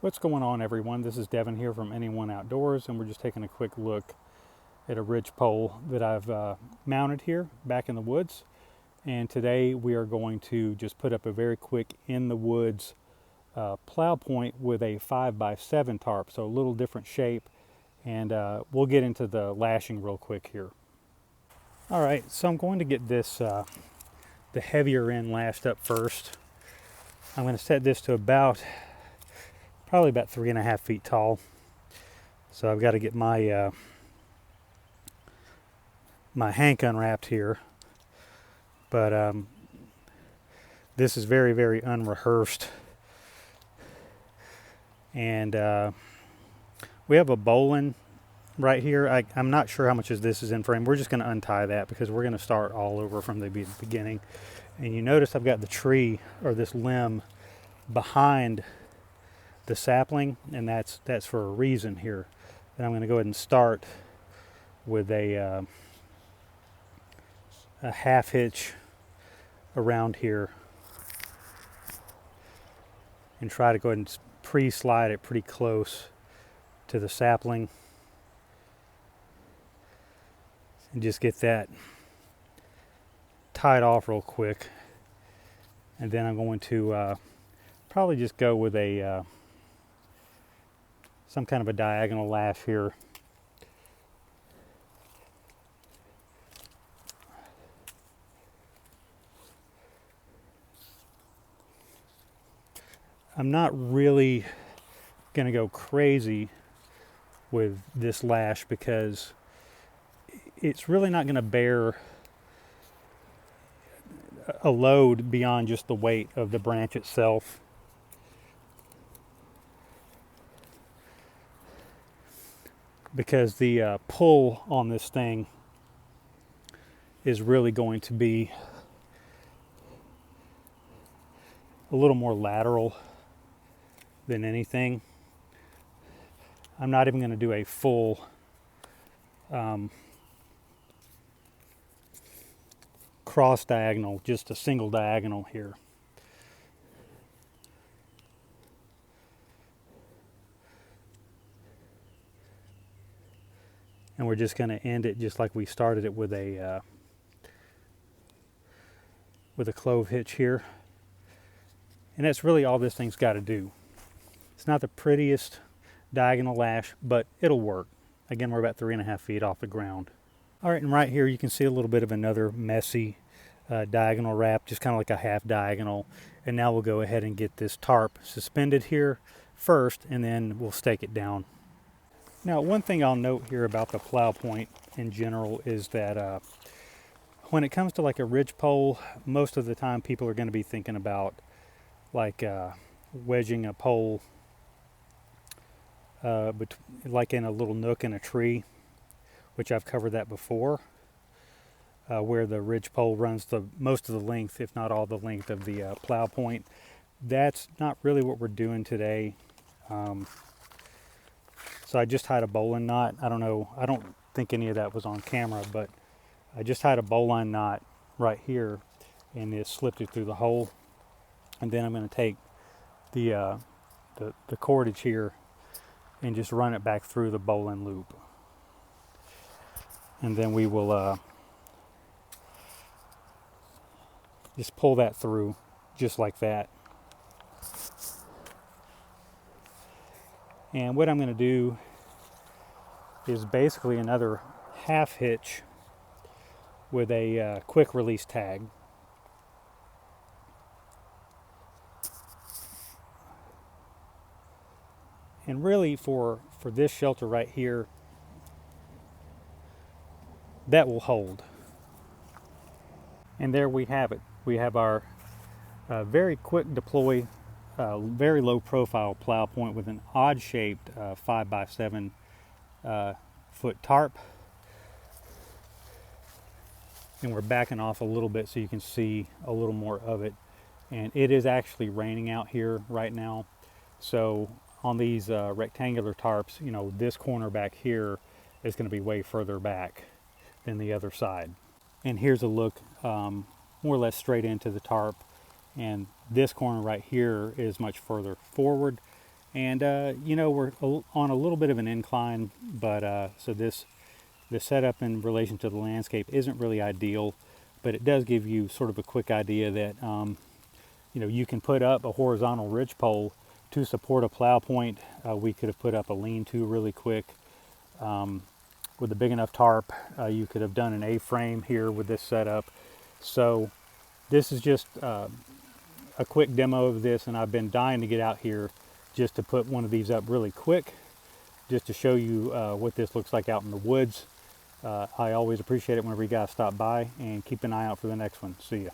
What's going on, everyone? This is Devin here from Anyone Outdoors, and we're just taking a quick look at a ridge pole that I've mounted here back in the woods. And today we are going to just put up a very quick in the woods Plow-Point with a 5x7 tarp, so a little different shape. And we'll get into the lashing real quick here. All right, so I'm going to get this the heavier end lashed up first. I'm going to set this to probably about 3.5 feet tall. So I've got to get my my hank unwrapped here. But this is very, very unrehearsed. And we have a bowline right here. I'm not sure how much of this is in frame. We're just going to untie that because we're going to start all over from the beginning. And you notice I've got the tree or this limb behind the sapling, and that's for a reason here. And I'm going to go ahead and start with a half hitch around here and try to go ahead and pre-slide it pretty close to the sapling and just get that tied off real quick. And then I'm going to probably just go with a some kind of a diagonal lash here. I'm not really going to go crazy with this lash because it's really not going to bear a load beyond just the weight of the branch itself. Because the pull on this thing is really going to be a little more lateral than anything. I'm not even going to do a full cross diagonal, just a single diagonal here. And we're just going to end it just like we started it with a clove hitch here. And that's really all this thing's got to do. It's not the prettiest diagonal lash, but it'll work. Again, we're about 3.5 feet off the ground. All right, and right here you can see a little bit of another messy diagonal wrap, just kind of like a half diagonal. And now we'll go ahead and get this tarp suspended here first, and then we'll stake it down. Now, one thing I'll note here about the Plow-Point in general is that when it comes to like a ridge pole, most of the time people are going to be thinking about like wedging a pole like in a little nook in a tree, which I've covered that before, where the ridge pole runs the most of the length, if not all the length of the Plow-Point. That's not really what we're doing today. So I just tied a bowline knot. I don't think any of that was on camera, but I just tied a bowline knot right here and it slipped it through the hole. And then I'm going to take the cordage here and just run it back through the bowline loop. And then we will just pull that through just like that. And what I'm going to do is basically another half hitch with a quick release tag. And really for this shelter right here, that will hold. And there we have it. We have our very quick deploy, very low profile Plow-Point with an odd shaped 5x7 foot tarp. And we're backing off a little bit so you can see a little more of it. And it is actually raining out here right now. So on these rectangular tarps, you know, this corner back here is going to be way further back than the other side. And here's a look more or less straight into the tarp. And this corner right here is much further forward. And you know, we're on a little bit of an incline, but so the setup in relation to the landscape isn't really ideal, but it does give you sort of a quick idea that you know, you can put up a horizontal ridgepole to support a plow point. We could have put up a lean-to really quick with a big enough tarp. You could have done an A-frame here with this setup. So this is just a quick demo of this, and I've been dying to get out here just to put one of these up really quick, just to show you what this looks like out in the woods. I always appreciate it whenever you guys stop by, and keep an eye out for the next one. See ya.